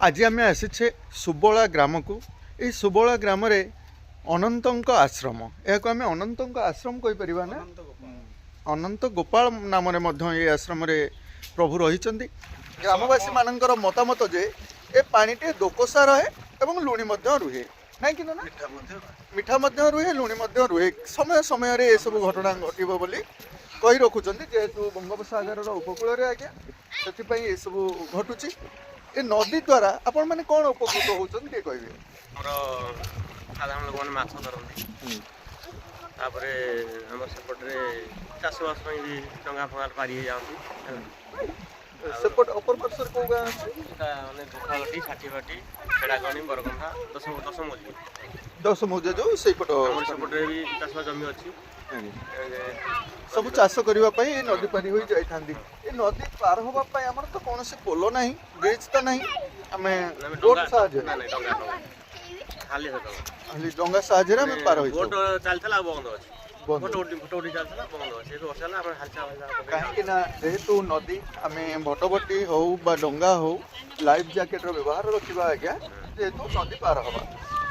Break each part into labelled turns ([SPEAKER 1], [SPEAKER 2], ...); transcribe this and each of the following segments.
[SPEAKER 1] आज आम आसीचे सुबला ग्राम को ये सुबला ग्राम अनंत आश्रम यह आम अनंत आश्रम कहीपर ना अनंत गोपाल नाम ये आश्रम प्रभु रही ग्रामवासी मानकर मतामत जे ए पानीटे दोकोसा रहे और लुणी रुहे ना कि ना मीठा रुहे लुणी रुहे समय समय ये सब घटना घटव बोली कही रखुच्च जेहेतु बंगोपसागर उपकूल आज्ञा से ये सब घटुची ए नदी द्वारा आपण मैंने कौन उपकृत होती कहे
[SPEAKER 2] साधारण लोक मैंने माछ धरती सेपटे चाषबास भी डंगा फंगा पारि जाती
[SPEAKER 1] सेपट अपर पार्श्वर कौ गाँ
[SPEAKER 2] गोखागटी षाठीबाटी खेड़ागणी बरगंधा
[SPEAKER 1] दस मौजा जो
[SPEAKER 2] सेपटे भी चाषबास जमी अच्छी
[SPEAKER 1] सब चाष करने नदी पारि हो जाती नदी पार होगापी आम तो कौन से पोल ना ब्रिज तो ना आम बोट साहय डंगा साहय पार हो कहीं जेहेतु नदी आम भटभटी हो डंगा हो लाइफ जैकेट व्यवहार रखा आज्ञा जेहेतु नदी पार हवा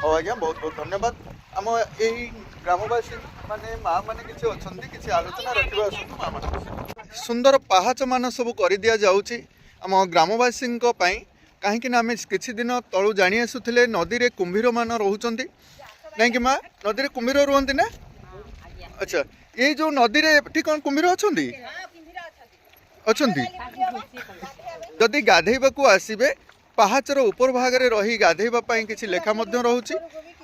[SPEAKER 1] हाँ आज्ञा बहुत बहुत धन्यवाद आम यही ग्रामवासी माने माँ मैंने किसी अच्छा किसी आलोचना रखा माँ मान सुंदर पाहाच मान सब कर दि जाऊँगी आम ग्रामवासी कहीं आम किसी दिन तलू जाणी आसुले नदी में कुंभीर मान रोच कहीं माँ नदी में कुंभीर रुहति ना अच्छा ये जो नदी में कौन कुंभीर अच्छा जदि गाधेबा आसबे पाहाचर उपर भाग में रही गाधेवाई किसी लेखा रोचे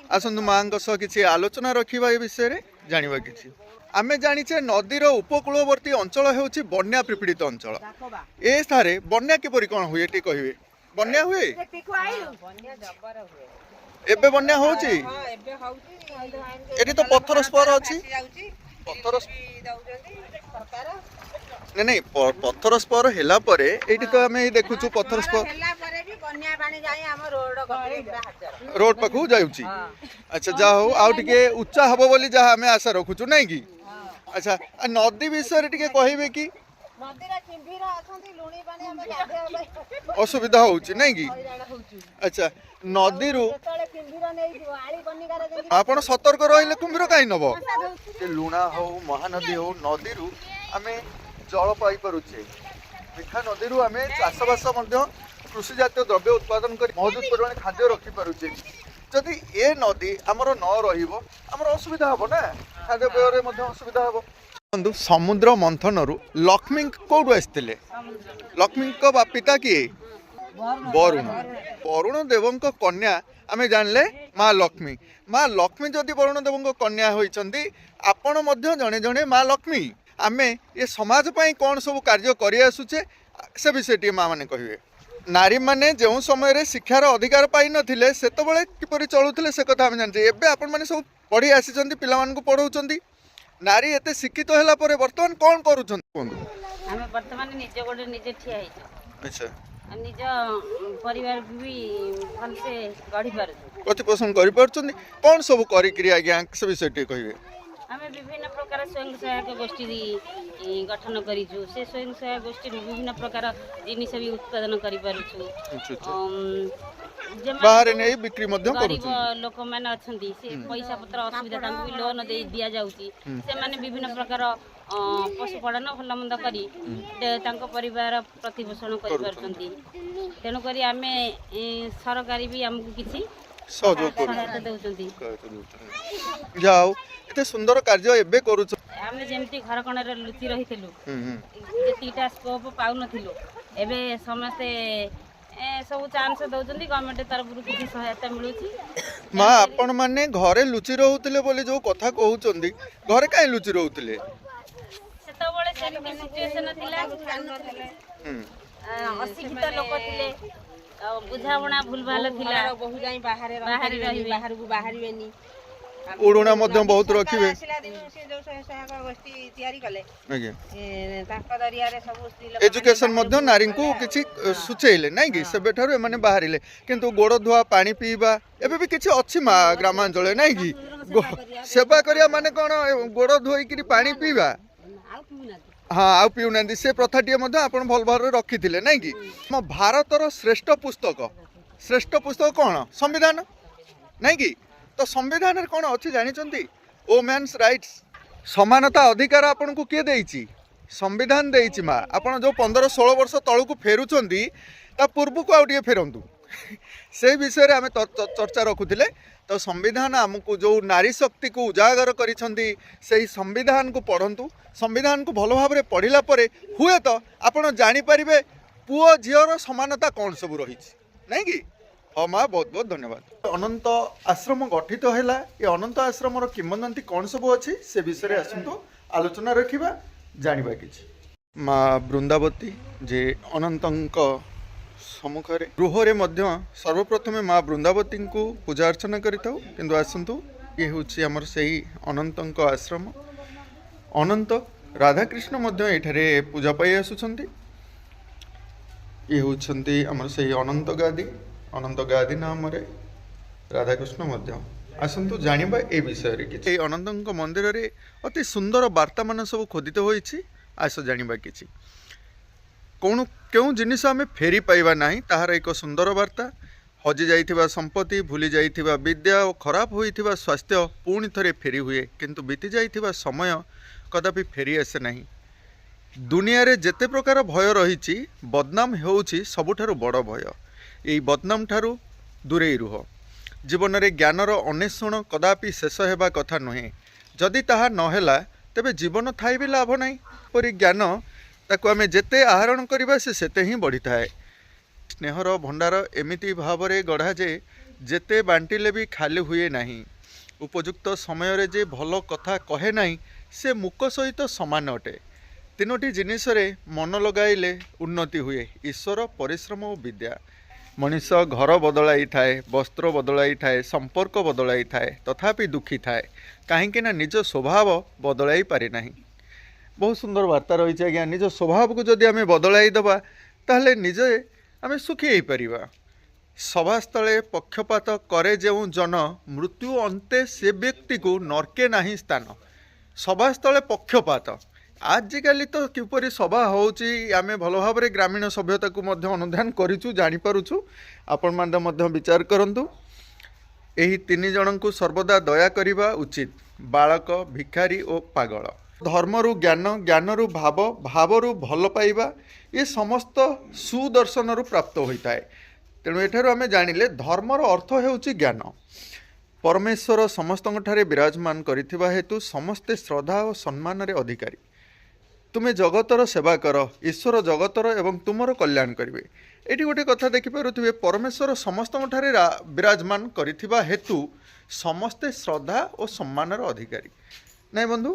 [SPEAKER 1] आसतु माँ किसी आलोचना रखा ये विषय में जाना कि आम जाचे नदीर उपकूलवर्ती अंचल हो बन्या पीड़ित अंचल ए स्थारे बन्या किपर कौन हुए टी कहे बन्या हुए एबे बन्या होची एटी तो पत्थर स्पर अच्छी पत्थर नहीं पत्थर स्पर हैला परे एटी तो आम देखुचु पत्थर स्पर रोड पाखु जाऊँगी अच्छा जा हो आउ टिके उच्चा हम बोली जहाँ आम आशा रखुचु नहीं कि अच्छा नदी विषय टिके कहबे कि असुविधा होची नहीं कि अच्छा नदी आपण सतर्क रहिले कुंभीर कहीं नब लुणा हो महानदी हो नदी आम जल पाई परुचे मीठा नदी आम चाषबास कृषि जातीय द्रव्य उत्पादन कर मौजूद परिमाण खाद्य रखी पारुचे जदि ए नदी आमर न रहिबो आमर असुविधा हबो ना खाद्य पेय असुविधा हबो बंधु समुद्र मंथन लक्ष्मी कौटू आसते लक्ष्मी पिता किए वरुण वरुण देव कन्या आम जानले माँ लक्ष्मी जदि वरुण देव कन्या होती आपण जड़े जड़े माँ लक्ष्मी आम ये समाज पाई कौन सब कार्य कर आसुचे से विषय माँ मैंने कहे नारी मैंने जो समय शिक्षार अधिकार पाई नथिले सेतबेले किपरि चलुथिले से कथा आम जानते एबे आपण माने सब पढ़ी आसी पिलामानकु पढ़ाउछन्ती नारी एते शिक्षित होला परे वर्तमान कौन करूछन
[SPEAKER 3] हम वर्तमान निज गोडे निजे ठिया है
[SPEAKER 1] अच्छा
[SPEAKER 3] निज परिवार भी भल से गढ़ी पार
[SPEAKER 1] प्रतिपोषण करि परछन्ती कौन सब करी क्रिया आज्ञा से विषय टे कहिबे
[SPEAKER 3] आम विभिन्न प्रकार स्वयं सहायक गोष्ठी गठन करूँ से स्वयं सहायक गोष्ठी विभिन्न प्रकार जिनिस भी उत्पादन कर
[SPEAKER 1] बाहर नहीं बिक्री
[SPEAKER 3] गरीब लोक मैंने अच्छा से पैसा पत्र असुविधा भी लोन दे दि जाऊँगी से विभिन्न प्रकार पशुपालन भल मंद कर परिवार प्रतिपोषण कर तेणुक आम सरकारी भी आमको किसी सहायता दे
[SPEAKER 1] जाओ एते सुंदर कार्य एबे करूछ
[SPEAKER 3] आमे जेमती घर कोणरे लुचि रहिथिलु जेतीटा स्कोप पाउ नथिलु एबे समस्ते सब चांस दउचंदी गवर्नमेंट तरफ रु किछि सहायता मिलुछि
[SPEAKER 1] मां आपण माने घरे लुचि रहउतले बोली जो कथा कहउचंदी घरे काई लुचि रहउतले
[SPEAKER 3] सेतो बळे सेमती सिचुएशन थिला अशिक्षित लोक थिले बुझावणा भूलभाल थिला
[SPEAKER 4] बहु जाई बाहर रहिबे बाहर को बाहरिबेनी
[SPEAKER 1] उड़ुना मध्य बहुत रखिबे एजुकेशन मध्य नारी को किछि सुचेइले नै कि से बेठार माने बाहरिले किंतु गोड़ धुआ पानी पीबा एबे भी किछि अछि मा ग्रामांचल नै कि सेवा करिया माने कोन गोड़ धोई कि पानी पीबा हाँ आउ पीउना से प्रथाटी आपण भल भाव रखी नै कि भारतर श्रेष्ठ पुस्तक श्रेष्ठ पुस्तक कौन संविधान नहीं कि तो संविधान कौन अच्छी जानते वोमेन्स राइट्स समानता अधिकार आपन को किए देइछि संविधान देइछि माँ आपन जो 15-16 वर्ष तलू फेरुचंदी ता पूर्व को आउटे फेरंतु से विषय आम चर्चा रखुले तो संविधान आमको जो नारी शक्ति को उजागर करिसेंती से संविधान को पढ़ंतु संविधान को भल भाव पढ़िला परे हुए तो आपण जानी परिबे पुओ झीर समानता कौन सब रही नहीं कि हाँ माँ बहुत बहुत धन्यवाद अनंत आश्रम गठित है ये अनंत आश्रम किंवदंती कौन सब अच्छी से विषय आसतु आलोचना रखा जाना कि माँ वृंदावती जे अनंत सम्मुख गृह में सर्वप्रथम माँ वृंदावती को पूजा अर्चना करूँ आसतु ये हूँ आमर से अनंत आश्रम अनंत राधाकृष्ण ये पूजा पाई आसुंच ये होती आमर से अनंत गादी नाम राधाकृष्ण आसतु जानिबा ए विषय कि अनंत मंदिर रे अति सुंदर वार्ता मान सब खोदित होइछि आस जानिबा किछि कौन क्यों जिनिस आम फेरी पाइबा नहीं ताहार एक सुंदर वार्ता हजि जाइथिबा संपत्ति भूली जाइथिबा विद्या और खराब होइथिबा स्वास्थ्य पुणी थरे फेरी हुए किंतु बीती जाइथिबा समय कदापि फेरी आसे नहीं दुनिया रे जेते प्रकार भय रही बदनाम होउछि सबुठारु बड़ भय यही बदनाम ठारू दूरे रुह जीवन रे ज्ञानर अन्वेषण कदापि शेष हेबा कथा नुहे जदि ताहा नहेला तेबे जीवन थाई भी लाभ नहीं परी ज्ञान ताकू आमे जेते आहरण करिबा से सेते ही बढ़ी थाए स्नेहर भंडार एमिति भाव रे गढ़ा जे जेते बांटिले भी खाली हुए नहीं उपयुक्त समय रे जे भल कथा कहे नहीं से मुक सहित समान अटे तीनोटी जिनिस रे मन लगाइले उन्नति हुए ईश्वर परिश्रम और विद्या मनीष घर बदलाई थाए वस्त्र बदलाई थाए संपर्क बदलाई थाए तथापि दुखी थाए कहीं ना निज स्वभाव बदलाई पारे नहीं बहुत सुंदर वार्ता रही आज्ञा निज स्वभाव को जदि आम बदलाई दबा ताहले निजे आम सुखी हो पार सभास्थले पक्षपात करे जो जन मृत्यु अंते से व्यक्ति को नरके नहीं स्थान सभास्थले पक्षपात आजिकाली तो किपरि सभा होउची आमे भल भाव रे ग्रामीण सभ्यता को मध्य अनुधान करिछु जानि पारुछु आपण माने मध्य विचार करंतु एही तीन जन को सर्वदा दया करिबा उचित बालक भिखारी और पागल धर्मरु ज्ञान ज्ञानरु भाव भावरु भल पाइबा ये समस्त सुदर्शन रु प्राप्त होता है तेणु एठारु आमे जानिले धर्मर अर्थ हेउची ज्ञान परमेश्वर समस्त विराजमान करिथिबा हेतु समस्ते श्रद्धा और सम्मान रे अधिकारी तुम्हें जगतर सेवा कर ईश्वर जगतर एवं तुमर कल्याण करेंगे ये गोटे कथा देखिपे परमेश्वर समस्त विराजमान करिथिबा हेतु समस्ते श्रद्धा और सम्मान अधिकारी नहीं बंधु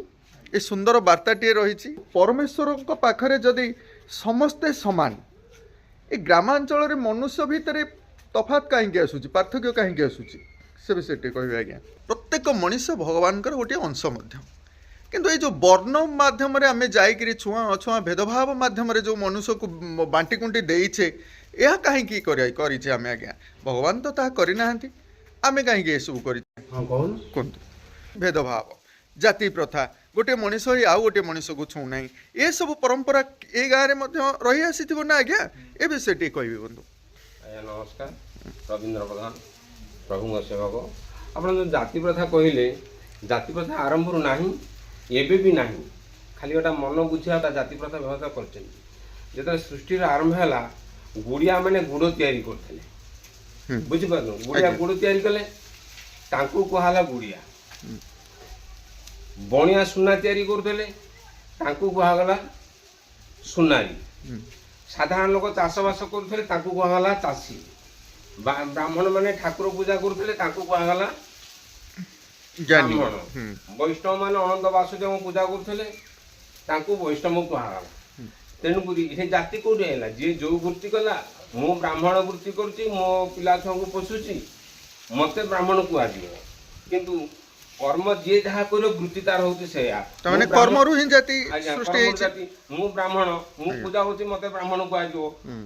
[SPEAKER 1] ये सुंदर वार्ताटे रही परमेश्वर पाखरे जदि समस्ते समान ये ग्रामांचल रे मनुष्य भितर तफात कहीं आसूची पार्थक्य कहीं आसूची से विषय कह आज्ञा प्रत्येक मनीष भगवान गोटे अंश किंतु ये जो वर्ण माध्यम आम जाकि छुआ अछुआ भेदभाव माध्यम जो मनुष्य को बांटी कुंटी देइछे यह कहीं करें आम आज्ञा भगवान तो ता करना आम कहीं ये सब कर भेदभाव जाति प्रथा गोटे मनीष ही आउ गोटे मनीष को छू ना ये सब परंपरा ए गाँव में रही आसी ना आज्ञा ए विषय टे कह बंधु
[SPEAKER 5] नमस्कार रवींद्र प्रधान प्रभु सेवक आप जाति प्रथा कहले जाति प्रथा आरंभ नहीं एबे भी नहीं खाली गोटा मन बुझा जाति प्रथा व्यवस्था कर सृष्टि आरंभ है गुड़िया मैंने गुड़ तैयारी करते बुझिपार गुड़िया गुड़ तैयारी कले कहला गुड़िया बणिया सुना तैयारी करते कहगला सुनारी साधारण लोक चाषबास करते कहगला चाषी ब्राह्मण मैंने ठाकुर पूजा करते कहगला ब्राह्मण वैष्णव मान अनंत वासुदेव पूजा करते वैष्णव कहगला तेणुक ये जाति कौटी है जी जो वृत्ति कला मु ब्राह्मण वृत्ति करुच्ची मो पिला छुआ को पोषुची मत ब्राह्मण कहुए किंतु कर्म जी जहाँ कर वृत्ति तार हूँ से मु ब्राह्मण मु पूजा होती मत ब्राह्मण कह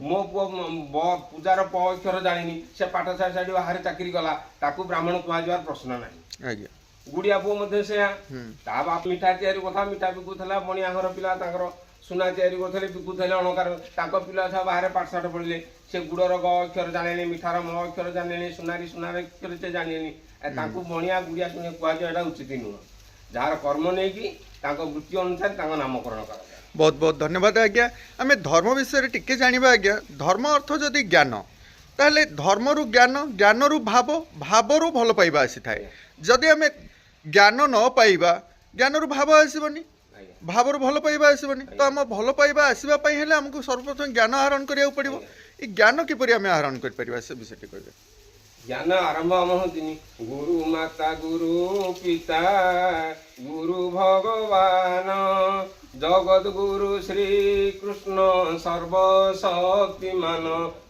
[SPEAKER 5] मो पुओ पूजार प अक्षर जानी से पाठ साड़ी साड़ी बाहर चाकरी कला ताकू ब्राह्मण कह प्रश्न ना गुड़िया पुओ से बाप मिठा तैयारी कथा मिठा बिकुला बणिया घर पिला ସୁନା ତିଆରି କରୁଥିଲେ ବିକୁଥିଲେ ଅଣକାର ତାଙ୍କ ପିଲା ଛୁଆ ବାହାରେ ପାଠଶାଠ ପଢ଼ିଲେ ସେ ଗୁଡ଼ର ଗ ଅକ୍ଷର ଜାଣିଲେନି ମିଠାର ମ ଅକ୍ଷର ଜାଣିଲେନି ସୁନାର ଅକ୍ଷର ସେ ଜାଣିଲେନି ତାଙ୍କୁ ବଣିଆ ଗୁଡ଼ିଆ ଶୁଣି କୁହାଯିବା ଏଇଟା ଉଚିତ ନୁହଁ ଯାହାର କର୍ମ ନେଇକି ତାଙ୍କ ବୃତ୍ତି ଅନୁସାରେ ତାଙ୍କ ନାମକରଣ କରାଯାଏ।
[SPEAKER 1] बहुत बहुत धन्यवाद आज्ञा आम धर्म विषय टिके जानिबा आज्ञा धर्म अर्थ जदि ज्ञान ताहले धर्म रु ज्ञान ज्ञान रु भाव भाव रु भल पाइबा आसी थाए जदि आम ज्ञान न पाइबा ज्ञान रु भाव आसीबनी भाव रु भल पाइबा आसीबनी तो आम भल पाइबा आसीबा पई हेले हमकु सर्वप्रथम ज्ञान आहरण करिया पड़िबो ई ज्ञान किपरि आम आहरण कर परिबा से विषय टी कहबे।
[SPEAKER 5] ज्ञान आरंभ हमें गुरु माता गुरु पिता गुरु भगवान जगत गुरु श्री कृष्ण सर्वशक्तिमान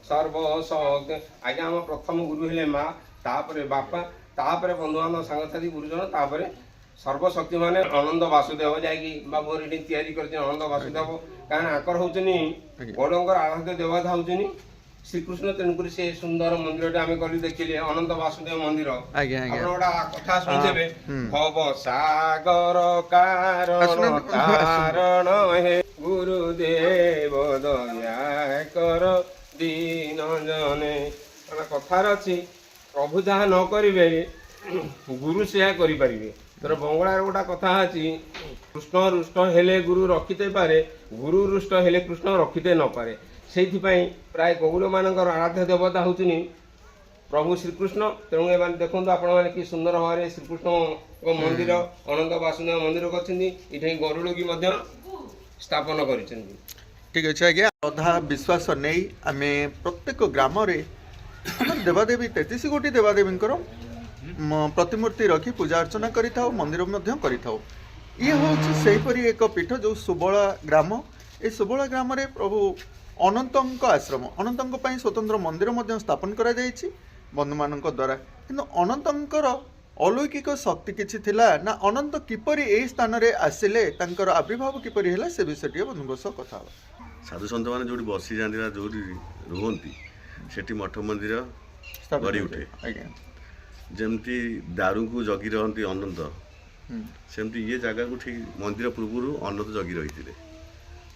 [SPEAKER 5] सर्वशक्ति आज्ञा आम प्रथम गुरु हेले माँ तापर बापा तापर बंधु बांधव सांगसाथी गुरुजन तापर सर्वशक्ति माने आनंद वासुदेव जाकि बाबू ये तैयारी करते आनंद वासुदेव कारण आकर होचनी बड़ंकर आराध्य देवता होचनी श्रीकृष्ण तेणुक से सुंदर मंदिर आम कर देखिले अनंत वासुदेव मंदिर गोटा कथा शुणुथे भव सागर कारण कारण हे गुरुदेव दया कर दीन जने कथार अच्छी प्रभु जहाँ न करेंगे गुरु से करें तर बंगलार गोटा कथा अच्छी कृष्ण रुष्ट हेले गुरु रखिते पारे गुरु रुष्ट हेले कृष्ण रखिते न पारे से प्राय गौड़ मान आराध्य देवता होचनी प्रभु श्रीकृष्ण तेणु ए देखो आपण मैंने कि सुंदर भाव में श्रीकृष्ण मंदिर अनंत वासुदेव मंदिर कर गरुड़ की स्थापन कर
[SPEAKER 1] ठीक अच्छे आज्ञा श्रद्धा विश्वास नहीं आम प्रत्येक ग्राम देवादेवी 33 कोटी देवादेवी प्रतिमूर्ति रखी पूजा अर्चना करिथाउ मंदिर करिथाउ ये होपरी एक पीठ जो सुबला ग्राम ए सुबला ग्राम रे प्रभु अनंत आश्रम अनंत स्वतंत्र मंदिर स्थापन करा जायछि बंधु मान द्वारा किंतु अनंतर अलौकिक शक्ति किछि थिला ना अनंत किपरि ए स्थान रे आसिले तांकर आविर्भाव किपरि हैला से विषय बंधुଙ୍କ सह कथा
[SPEAKER 6] साधु सन्त मैंने जो बसी जाती जो रुहति से मठ मंदिर गढ़ी उठे जमती दारू को जगी रही अनंत सेमती ये जगह को ठीक मंदिर पूर्व अनंत जगी रही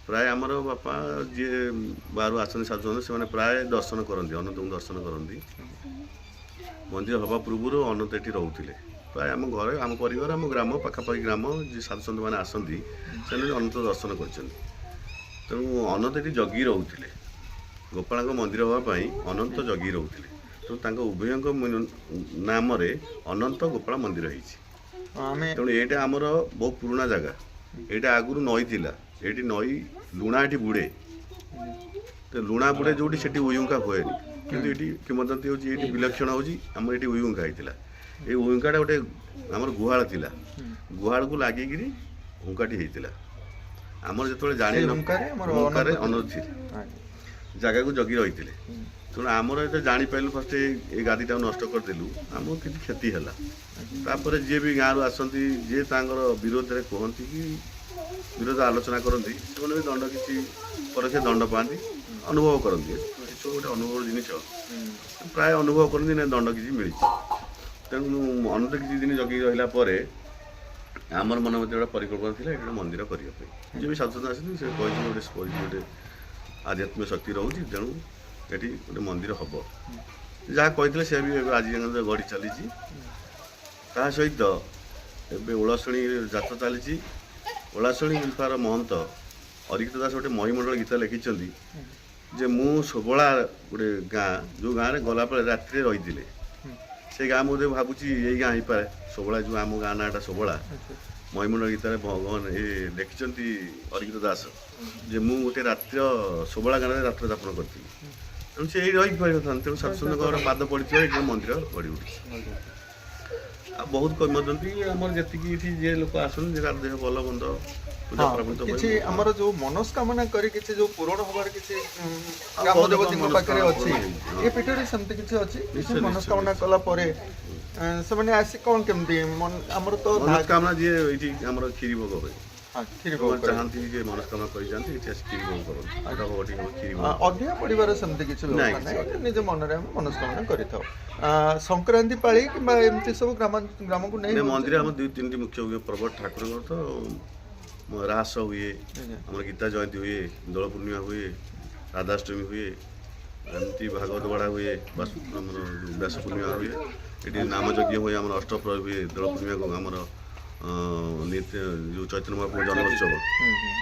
[SPEAKER 6] प्राय आमर बापा जी बाहर आसन साधु से प्राय दर्शन करती अनंत को दर्शन करती मंदिर हवा पूर्व अनंत ये रोते प्राय आम घर आम परिवार आम ग्राम पाखापाखि ग्राम जी साधु सन्त मैंने आसती से अनंत दर्शन कर तेणु अनंत ये जगी रोते गोपाल मंदिर हाँपाई अनंत जगी रोते तेणु उभय नाम अनंत गोपाल मंदिर होती तेणु ये आमर बहुत पुराना जगह ये आगुरी नई थी ये नई लुणा ये बुड़े तो लुणा बुड़े जो उयुंका हुए कि किंवदंती हूँ ये विलक्षण होम ये उयुंका होता ये उयुंकाटा गोटे आमर गुहाल थी गुहाल को लगिक हुंकाटी होता आमर जो जानी अनंत जगह को जगी रही तेणु आमर ये जापारू फर्स्ट ये गादीटा नष्ट करदेलु आम कि क्षति है जी भी गाँव आसती जी विरोध में कहती कि विरोध आलोचना करती से भी दंड किसी से दंड पाती अनुभव करती सब गोटे अनुभव जिनिस प्राय अनुभव करती ना दंड किसी मिली तेणु अनंत किसी दिन जगी रहा आमर मन मध्य गोटे परिकल्पना थी ये मंदिर करने जी भी साधु आसती से गोटे आध्यात्मिक शक्ति रोचे तेणु ये गोटे मंदिर हम जहाँ कही से भी आज गढ़ी चली सहित एवं ओलाशुणी जात्रा चली ओलाशुणी गुम्फार महंत अरिक्त दास गोटे महिमंडल गीत लिखिं जे मु सोबला गोटे गाँ जो गाँव में गलापर राति रही से गाँ मुझे भावुची यही गाँ हो पाए सोबला जो आम गाँ नाटा सोबला महिमंडल गीत भगवान ये लिखिं अरिक्त दास जे मु गोटे रात्र सोबला गाँव में रात्र यापन करी तेणु से यही रही पारि तेणु सत्संग पाद पड़ी ये मंदिर गढ़ी उठी बहुत कमती आमर जी जे लोक आसन देह भल बंद
[SPEAKER 1] किछि हमर जो मनस्कामना करी किछि जो पूर्ण होबार किछि ग्राम देवती पाखरे अछि ए पीठरे सेमते किछि अछि किछि मनस्कामना कला परे से माने आसी कोन केमती हमर तो
[SPEAKER 6] मनस्कामना जे एठी हमर खीरी भोग होय
[SPEAKER 1] हां खीरी भोग
[SPEAKER 6] चाहती जे मनस्कामना करि जानती एठी आसी खीरी भोग करन आटा बडी खीरी भोग
[SPEAKER 1] अध्या परिवार सेमते किछि लोक नै निज मन रे हम मनस्कामना करिथाउ संक्रांति पाळी किबा एमती सब ग्राम को नै
[SPEAKER 6] मंदिर हम 2-3 मुख्य पर्व ठाकुर तो ରାସ ହୁଏ,
[SPEAKER 1] ଆଜ୍ଞା।
[SPEAKER 6] ଆମର ଗୀତା ଜୟନ୍ତୀ ହୁଏ, ଦୋଳ ପୂର୍ଣ୍ଣିମା ହୁଏ, ରାଧାଷ୍ଟମୀ ହୁଏ, ଏମିତି ଭାଗବତ ବଢ଼ା ହୁଏ, ଆମର ବ୍ୟାସ ପୂର୍ଣ୍ଣିମା ହୁଏ, ଏଠି ନାମଯଜ୍ଞ ହୁଏ, ଆମର ଅଷ୍ଟପ୍ରହରୀ ହୁଏ, ଦୋଳ ପୂର୍ଣ୍ଣିମାକୁ ଆମର ଯେଉଁ ଚୈତନ୍ୟ ମହାପ୍ରଭୁ ଜନ୍ମୋତ୍ସବ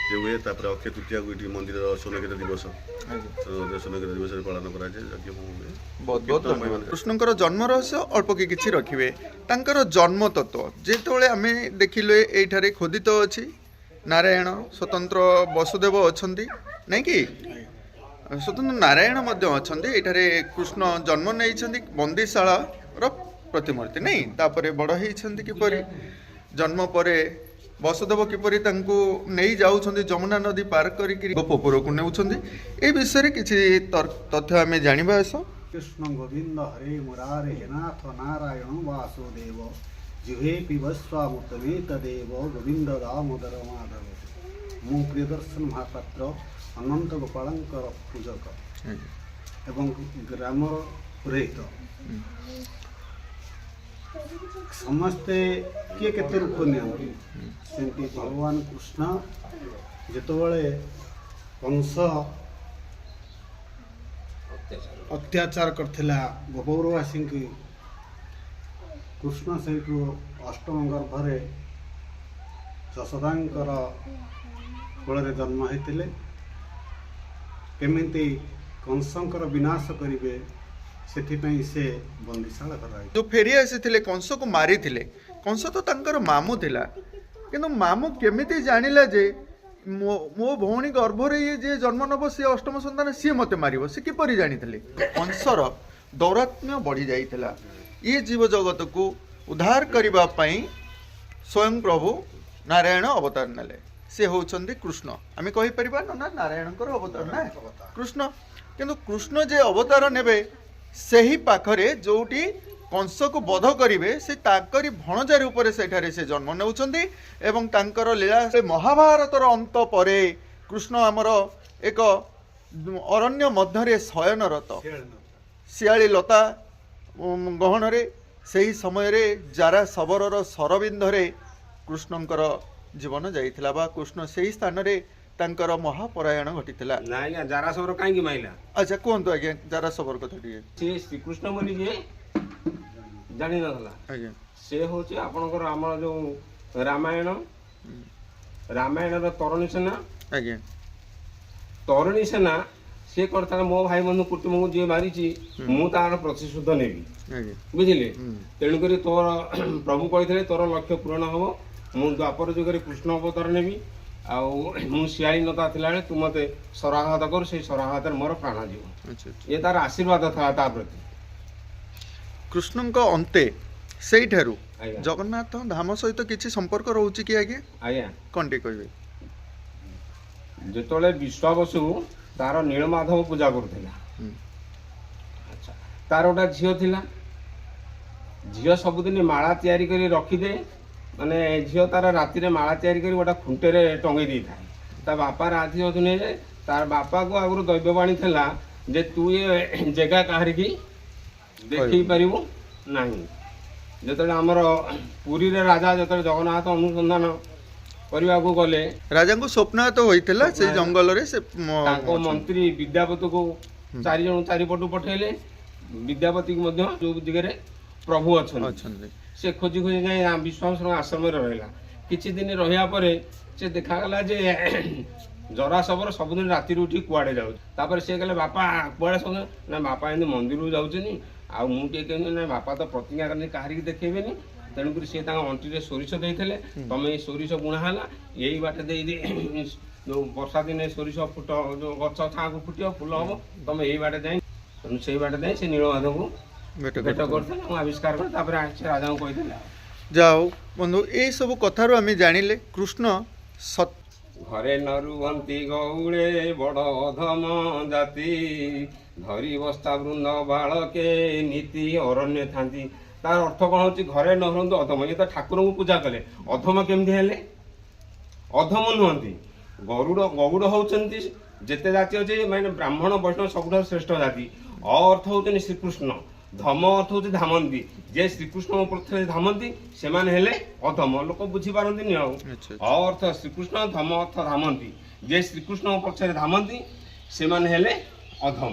[SPEAKER 6] ସେ ହୁଏ। ତାପରେ ଅକ୍ଷୟ ତୃତୀୟାକୁ ଏଠି ମନ୍ଦିରର ସ୍ୱର୍ଣ୍ଣକ୍ଷେତ୍ର ଦିବସ, ସ୍ୱର୍ଣ୍ଣକ୍ଷେତ୍ର ଦିବସରେ ପାଳନ କରାଯାଏ, ଯଜ୍ଞ ହୁଏ।
[SPEAKER 1] ବହୁତ ବହୁତ ଧନ୍ୟବାଦ। କୃଷ୍ଣଙ୍କର ଜନ୍ମ ରହସ୍ୟ ଅଳ୍ପ କିଛି ରଖିବେ। ତାଙ୍କର ଜନ୍ମ ତତ୍ତ୍ୱ ଯେତେବେଳେ ଆମେ ଦେଖିଲେ ଏଇଠାରେ ଖୋଦିତ ଅଛି, ନାରାୟଣ ସ୍ୱତନ୍ତ୍ର ବସୁଦେବ ଅଛନ୍ତି ନାଇଁ କି, ସ୍ୱତନ୍ତ୍ର ନାରାୟଣ ମଧ୍ୟ ଅଛନ୍ତି। ଏଠାରେ କୃଷ୍ଣ ଜନ୍ମ ନେଇଛନ୍ତି ବନ୍ଦୀଶାଳାର ପ୍ରତିମୂର୍ତ୍ତି ନାଇଁ। ତାପରେ ବଡ଼ ହେଇଛନ୍ତି କିପରି, ଜନ୍ମ ପରେ ବସୁଦେବ କିପରି ତାଙ୍କୁ ନେଇ ଯାଉଛନ୍ତି ଯମୁନା ନଦୀ ପାର କରିକି ଗୋପପୁରକୁ ନେଉଛନ୍ତି, ଏ ବିଷୟରେ କିଛି ତଥ୍ୟ ଆମେ ଜାଣିବା ଆସ।
[SPEAKER 7] कृष्ण गोविंद हरे मुरारे नाथ नारायण वासुदेव जिहे पिबस्वामुतमे तदेव गोविंद दामोदर माधव। मु प्रियदर्शन महापात्र अनंत गोपालंकर पूजक एवं ग्रामर पुरोहित। समस्ते किए केते रूप नियंती सेमती भगवान कृष्ण जेतबळे कंस अत्याचार करथिला गोपौरवासी की, कृष्ण से अष्टम गर्भरे यशोदांकर कोଳରେ जन्म होते केमिति कंसंकर विनाश करिवे ସେଥିପାଇଁ ସେ ବନ୍ଦୀଶାଳା କରାଯାଇଛି।
[SPEAKER 1] जो फेरी आसीथिले कंस को मारिथिले, कंस तो तांकर मामू थिला, किंतु मामू केमिति जानिला जे मो भौणी गर्भरे ये जे जन्म नब सी अष्टम संतान सी मते मारिबो, से किपरि जानिथिले। कंसर दौरात्म्य बढ़ी जाइथिला। ये जीव जगत को उद्धार करिबा पई स्वयं प्रभु नारायण अवतार नेले, से होउछन्ति कृष्ण। आमे कहि परिबा ना नारायणकर अवतार ना कृष्ण, किंतु कृष्ण जे अवतार नेबे ସେହି ପାଖରେ ଯୋଉଠି କଂସକୁ ବଧ କରିବେ ସେ ତାଙ୍କରି ଭଣଜା ରୂପରେ ସେଠାରେ ସେ ଜନ୍ମ ନେଉଛନ୍ତି ଏବଂ ତାଙ୍କର ଲୀଳା ମହାଭାରତର ଅନ୍ତ ପରେ କୃଷ୍ଣ ଆମର ଏକ ଅରଣ୍ୟ ମଧ୍ୟରେ ଶୟନରତ ଶିଆଳି ଲତା ଗହଣରେ ସେହି ସମୟରେ ଜାରା ଶବରର ସରବିନ୍ଧରେ କୃଷ୍ଣଙ୍କର ଜୀବନ ଯାଇଥିଲା ବା କୃଷ୍ଣ ସେହି ସ୍ଥାନରେ ତାଙ୍କର ମହାପରାୟଣ ଘଟିଥିଲା।
[SPEAKER 5] ନା ଆଜ୍ଞା, ଜାରା ସବର କାହିଁକି ମାଇଲା?
[SPEAKER 1] ଆଚ୍ଛା କୁହନ୍ତୁ ଆଜ୍ଞା, ଜାରା ଶବର କଥା ଟିକେ।
[SPEAKER 5] ସେ ଶ୍ରୀକୃଷ୍ଣ ବୋଲି ଯିଏ ଜାଣିନଥିଲା,
[SPEAKER 1] ଆଜ୍ଞା
[SPEAKER 5] ସେ ହଉଛି ଆପଣଙ୍କର ଆମର ଯୋଉ ରାମାୟଣର ତରୁଣୀ ସେନା।
[SPEAKER 1] ଆଜ୍ଞା
[SPEAKER 5] ତରୁଣୀ ସେନା ସେ କରିଥିଲା ମୋ ଭାଇ ବନ୍ଧୁ କୁଟୁମ୍ବକୁ ଯିଏ ମାରିଛି ମୁଁ ତାର ପ୍ରତିଶୋଧ ନେବି,
[SPEAKER 1] ଆଜ୍ଞା
[SPEAKER 5] ବୁଝିଲେ। ତେଣୁକରି ତୋର ପ୍ରଭୁ କହିଥିଲେ ତୋର ଲକ୍ଷ୍ୟ ପୂରଣ ହବ, ମୁଁ ଦ୍ୱାପର ଯୁଗରେ କୃଷ୍ଣ ଅବତାର ନେବି, ଆଉ ମୁଁ ଶିଆଳି ନତା ଥିଲାବେଳେ ତୁ ମୋତେ ସରାଘାତ କରୁ, ସେଇ ସରାଘାତରେ ମୋର ପ୍ରାଣ ଯିବ। ଏ ତାର ଆଶୀର୍ବାଦ ଥିଲା ତା ପ୍ରତି।
[SPEAKER 1] କୃଷ୍ଣଙ୍କ ଅନ୍ତେ ସେଇଠାରୁ
[SPEAKER 5] ଆଜ୍ଞା।
[SPEAKER 1] ଜଗନ୍ନାଥ ଧାମ ସହିତ କିଛି ସମ୍ପର୍କ ରହୁଛି କି ଆଜ୍ଞା?
[SPEAKER 5] ଆଜ୍ଞା,
[SPEAKER 1] କ'ଣ ଟିକେ କହିବେ?
[SPEAKER 5] ଯେତେବେଳେ ବିଶ୍ୱାବସୁ ତାର ନୀଳମାଧବ ପୂଜା କରୁଥିଲା, ଆଚ୍ଛା, ତାର ଗୋଟେ ଝିଅ ଥିଲା। ଝିଅ ସବୁଦିନ ମାଳା ତିଆରି କରି ରଖିଦେ, ମାନେ ଝିଅ ତାର ରାତିରେ ମାଳା ତିଆରି କରି ଗୋଟେ ଖୁଣ୍ଟରେ ଟଙ୍ଗେଇ ଦେଇଥାଏ। ତା ବାପା ରାଜି ଅଧୁନେ ଯେ ତାର ବାପାକୁ ଆଗରୁ ଦୈବବାଣୀ ଥିଲା ଯେ ତୁ ଏ ଜାଗା କାହାରିକି ଦେଖେଇ ପାରିବୁ ନାହିଁ। ଯେତେବେଳେ ଆମର ପୁରୀରେ ରାଜା ଯେତେବେଳେ ଜଗନ୍ନାଥ ଅନୁସନ୍ଧାନ କରିବାକୁ ଗଲେ,
[SPEAKER 1] ରାଜାଙ୍କୁ ସ୍ୱପ୍ନାତ ହୋଇଥିଲା ସେ ଜଙ୍ଗଲରେ ସେ
[SPEAKER 5] ତାଙ୍କ ମନ୍ତ୍ରୀ ବିଦ୍ୟାପତିକୁ ଚାରିପଟୁ ପଠେଇଲେ। ବିଦ୍ୟାପତିକୁ ମଧ୍ୟ ଯୋଉ ଦିଗରେ ପ୍ରଭୁ ଅଛନ୍ତି ସେ ଖୋଜି ଖୋଜି ଯାଇ ବିଶ୍ୱାମିତ୍ର ଆଶ୍ରମରେ ରହିଲା। କିଛି ଦିନ ରହିବା ପରେ ସେ ଦେଖାଗଲା ଯେ ଜରା ଶବର ସବୁଦିନ ରାତିରୁ ଉଠି କୁଆଡ଼େ ଯାଉଛି। ତାପରେ ସେ କହିଲେ ବାପା କୁଆଡ଼େ ସବୁ? ନା ବାପା ଏମିତି ମନ୍ଦିରକୁ ଯାଉଛନ୍ତି, ଆଉ ମୁଁ ଟିକେ କେମିତି ନା ବାପା ତ ପ୍ରତିଜ୍ଞା କଲେ କାହାରିକି ଦେଖେଇବେନି। ତେଣୁକରି ସେ ତାଙ୍କ ଅଣ୍ଟିରେ ସୋରିଷ ଦେଇଥିଲେ, ତମେ ଏଇ ସୋରିଷ ବୁଣା ହେଲା, ଏଇ ବାଟେ ଦେଇ ଯୋଉ ବର୍ଷା ଦିନେ ସୋରିଷ ଫୁଟ ଯୋଉ ଗଛ ଛାଁକୁ ଫୁଟିବ ଫୁଲ ହବ, ତମେ ଏଇ ବାଟେ ଯାଇ ସେଇ ବାଟେ ଯାଇ ସେ ନୀଳମାଧବକୁ ଭେଟ କରିଥିଲେ, ମୁଁ ଆବିଷ୍କାର କରି ତାପରେ ସେ ରାଜାଙ୍କୁ କହିଥିଲେ।
[SPEAKER 1] ଯାଉ ବନ୍ଧୁ, ଏଇ ସବୁ କଥାରୁ ଆମେ ଜାଣିଲେ କୃଷ୍ଣ
[SPEAKER 5] ଘରେ ନ ରୁହନ୍ତି ଗଉଳେ ବଡ଼ ଅଧମ ଜାତି, ଧରି ବସ୍ତା ବୃନ୍ଦ ବାଳକେ ନୀତି ଅରଣ୍ୟ ଥାନ୍ତି। ତାର ଅର୍ଥ କ'ଣ ହଉଛି? ଘରେ ନ ରୁହନ୍ତୁ ଅଧମ। ଇଏ ତ ଠାକୁରଙ୍କୁ ପୂଜା କଲେ, ଅଧମ କେମିତି ହେଲେ? ଅଧମ ନୁହନ୍ତି। ଗଉଡ଼ ହଉଛନ୍ତି ଯେତେ ଜାତି ଅଛି, ମାନେ ବ୍ରାହ୍ମଣ ବୈଷ୍ଣବ ସବୁଠାରୁ ଶ୍ରେଷ୍ଠ ଜାତି। ଅର୍ଥ ହଉଛନ୍ତି ଶ୍ରୀକୃଷ୍ଣ। ଧମ ଅର୍ଥ ହଉଛି ଧାମନ୍ତି, ଯେ ଶ୍ରୀକୃଷ୍ଣଙ୍କ ପଥରେ ଧାମନ୍ତି ସେମାନେ ହେଲେ ଅଧମ। ଲୋକ ବୁଝିପାରନ୍ତିନି ଆଉ।
[SPEAKER 1] ଆଚ୍ଛା,
[SPEAKER 5] ଅ ଅର୍ଥ ଶ୍ରୀକୃଷ୍ଣ, ଧମ ଅର୍ଥ ଧାମନ୍ତି, ଯେ ଶ୍ରୀକୃଷ୍ଣଙ୍କ ପଛରେ ଧାମନ୍ତି ସେମାନେ ହେଲେ ଅଧମ।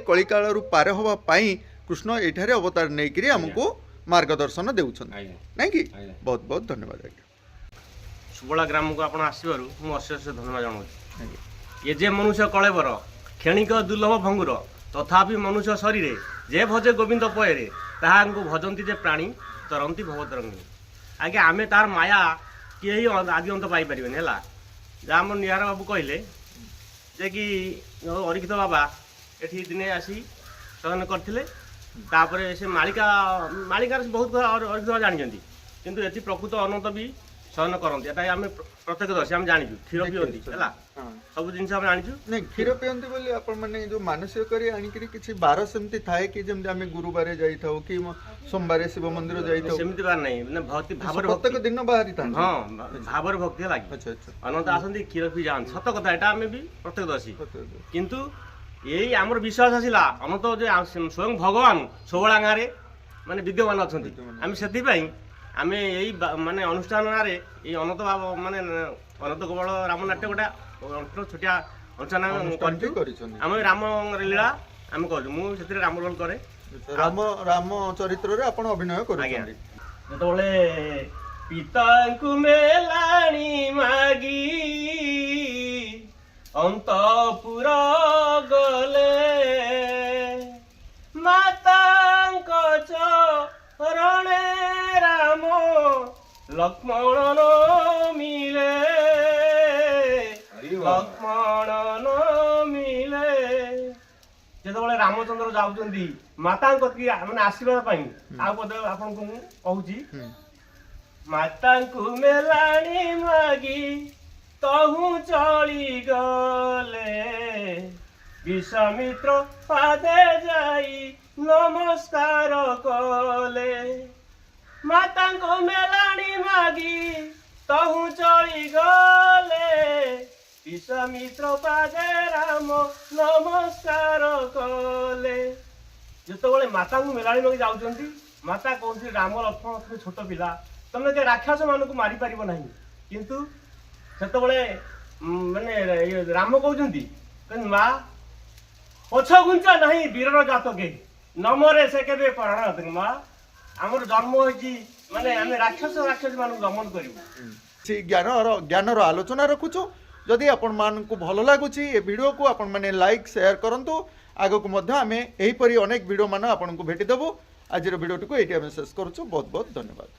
[SPEAKER 1] କଳିକାଳରୁ ପାର ହେବା ପାଇଁ କୃଷ୍ଣ ଏଇଠାରେ ଅବତାର ନେଇକିରି ଆମକୁ ମାର୍ଗଦର୍ଶନ ଦେଉଛନ୍ତି
[SPEAKER 5] ଆଜ୍ଞା
[SPEAKER 1] ନାଇଁ କି?
[SPEAKER 5] ଆଜ୍ଞା।
[SPEAKER 1] ବହୁତ ବହୁତ ଧନ୍ୟବାଦ ଆଜ୍ଞା।
[SPEAKER 2] ସୁବଳା ଗ୍ରାମକୁ ଆପଣ ଆସିବାରୁ ମୁଁ ଅଶେଷ ଧନ୍ୟବାଦ ଜଣାଉଛି।
[SPEAKER 1] ଆଜ୍ଞା।
[SPEAKER 2] ଏ ଯେ ମନୁଷ୍ୟ କଳେବର କ୍ଷଣିକ ଦୁର୍ଲଭ ଭଙ୍ଗୁର, ତଥାପି ମନୁଷ୍ୟ ଶରୀରେ ଯେ ଭଜେ ଗୋବିନ୍ଦ ପୟରେ, ତାହାଙ୍କୁ ଭଜନ୍ତି ଯେ ପ୍ରାଣୀ ତରନ୍ତି ଭବତରଙ୍ଗୀ। ଆଜ୍ଞା ଆମେ ତାର ମାୟା କେହି ଆଦି ଅନ୍ତ ପାଇପାରିବେନି ହେଲା। ଯାହା ଆମର ନିହାର ବାବୁ କହିଲେ ଯେ କି ଅରିକ୍ଷିତ ବାବା ଏଠି ଦିନେ ଆସି ଶୟନ କରିଥିଲେ, ତାପରେ ସେ ମାଳିକାର ବହୁତ କଥା ଅରିକ୍ଷିତ ବାବା ଜାଣିଛନ୍ତି, କିନ୍ତୁ ଏଠି ପ୍ରକୃତ ଅନନ୍ତ ବି ଶୟନ କରନ୍ତି। ଏଟା ଆମେ ପ୍ରତ୍ୟକ୍ଷଦର୍ଶୀ, ଆମେ ଜାଣିଛୁ। କ୍ଷୀର ପିଅନ୍ତି ହେଲା, ସବୁ ଜିନିଷ ଆମେ ଜାଣିଛୁ।
[SPEAKER 1] ନାଇଁ କ୍ଷୀର ପିଅନ୍ତି ବୋଲି ଆପଣ ମାନେ ଯୋଉ ମାନସିକ କରି ଆଣିକିରି କିଛି ବାର ସେମିତି ଥାଏ କି, ଯେମିତି ଆମେ ଗୁରୁବାରେ ଯାଇଥାଉ କି ସୋମବାରେ ଶିବ ମନ୍ଦିର ଯାଇଥାଉ,
[SPEAKER 2] ସେମିତି ବାର ନାହିଁ, ମାନେ ଭକ୍ତି ଭାବରେ
[SPEAKER 1] ପ୍ରତ୍ୟେକ ଦିନ ବାହାରିଥାନ୍ତି?
[SPEAKER 2] ହଁ ଭାବରେ ଭକ୍ତି ଲାଗି
[SPEAKER 1] ଆଚ୍ଛା ଆଚ୍ଛା।
[SPEAKER 2] ଅନନ୍ତ ଆସନ୍ତି, କ୍ଷୀର ପିଇ ଯାଆନ୍ତି। ସତ କଥା, ଏଟା ଆମେ ବି ପ୍ରତ୍ୟକ୍ଷଦର୍ଶୀ। କିନ୍ତୁ ଏଇ ଆମର ବିଶ୍ୱାସ ଆସିଲା ଅନନ୍ତ ଯେ ସ୍ୱୟଂ ଭଗବାନ ଷୋହଳା ଗାଁରେ ମାନେ ବିଦ୍ୟମାନ ଅଛନ୍ତି। ଆମେ ସେଥିପାଇଁ ଆମେ ଏଇ ମାନେ ଅନୁଷ୍ଠାନ ନାଁରେ ଏଇ ଅନନ୍ତ ମାନେ ଅନନ୍ତ ଗୋପାଳ ରାମ ନାଟ୍ୟ ଗୋଟେ ଛୋଟିଆ ଅନୁଷ୍ଠାନ କରିଛୁ। ଆମେ ରାମ ଲୀଳା ଆମେ କରୁଛୁ, ମୁଁ ସେଥିରେ ରାମ ରୋଲ କରେ।
[SPEAKER 1] ରାମ ଚରିତ୍ରରେ ଆପଣ ଅଭିନୟ କରୁଛନ୍ତି।
[SPEAKER 2] ଯେତେବେଳେ ପିତାଙ୍କୁ ମେଲାଣି ମାଗି ଅନ୍ତପୁର ଗଲେ, ମାତାଙ୍କ ଚରଣେ ରାମ ଲକ୍ଷ୍ମଣ ମିଳେ, ଲକ୍ଷ୍ମଣ ମିଳେ। ଯେତେବେଳେ ରାମଚନ୍ଦ୍ର ଯାଉଛନ୍ତି ମାତାଙ୍କ କତିକି ମାନେ ଆଶୀର୍ବାଦ ପାଇଁ, ଆଉ ପଦେ ଆପଣଙ୍କୁ ମୁଁ କହୁଛି। ମାତାଙ୍କୁ ମେଲାଣି ମାଗି ତହୁ ଚଳିଗଲେ, ବିଶ୍ୱାମିତ୍ର ପାଦେ ଯାଇ ନମସ୍କାର କଲେ। ମାତାଙ୍କୁ ମେଲାଣି ମାଗି ତହୁ ଚଳିଗଲେ, ବିଶ୍ୱାମିତ୍ର ପାଦେ ରାମ ନମସ୍କାର କଲେ। ଯେତେବେଳେ ମାତାଙ୍କୁ ମେଲାଣି ମାଗି ଯାଉଛନ୍ତି, ମାତା କହୁଛି ରାମ ଲକ୍ଷ୍ମଣ ତମେ ଛୋଟ ପିଲା, ତମେ ଯେ ରାକ୍ଷସ ମାନଙ୍କୁ ମାରିପାରିବ ନାହିଁ। କିନ୍ତୁ ସେତେବେଳେ ମାନେ ରାମ କହୁଛନ୍ତି ମା ପଛ ଘୁଞ୍ଚା ନାହିଁ ବୀରର ଜାତ କେହି, ନମରେ ସେ କେବେ ପ୍ରାଣ ମା। ଆମର ଜନ୍ମ ହେଇଛି ମାନେ ଆମେ ରାକ୍ଷସ ମାନଙ୍କୁ ଦମନ କରିବୁ।
[SPEAKER 1] ଜ୍ଞାନର ଆଲୋଚନା ରଖୁଛୁ। ଯଦି ଆପଣମାନଙ୍କୁ ଭଲ ଲାଗୁଛି ଏ ଭିଡ଼ିଓକୁ ଆପଣମାନେ ଲାଇକ୍ ସେୟାର କରନ୍ତୁ। ଆଗକୁ ମଧ୍ୟ ଆମେ ଏହିପରି ଅନେକ ଭିଡ଼ିଓ ମାନ ଆପଣଙ୍କୁ ଭେଟିଦେବୁ। ଆଜିର ଭିଡ଼ିଓଟିକୁ ଏଇଠି ଆମେ ଶେଷ କରୁଛୁ। ବହୁତ ବହୁତ ଧନ୍ୟବାଦ।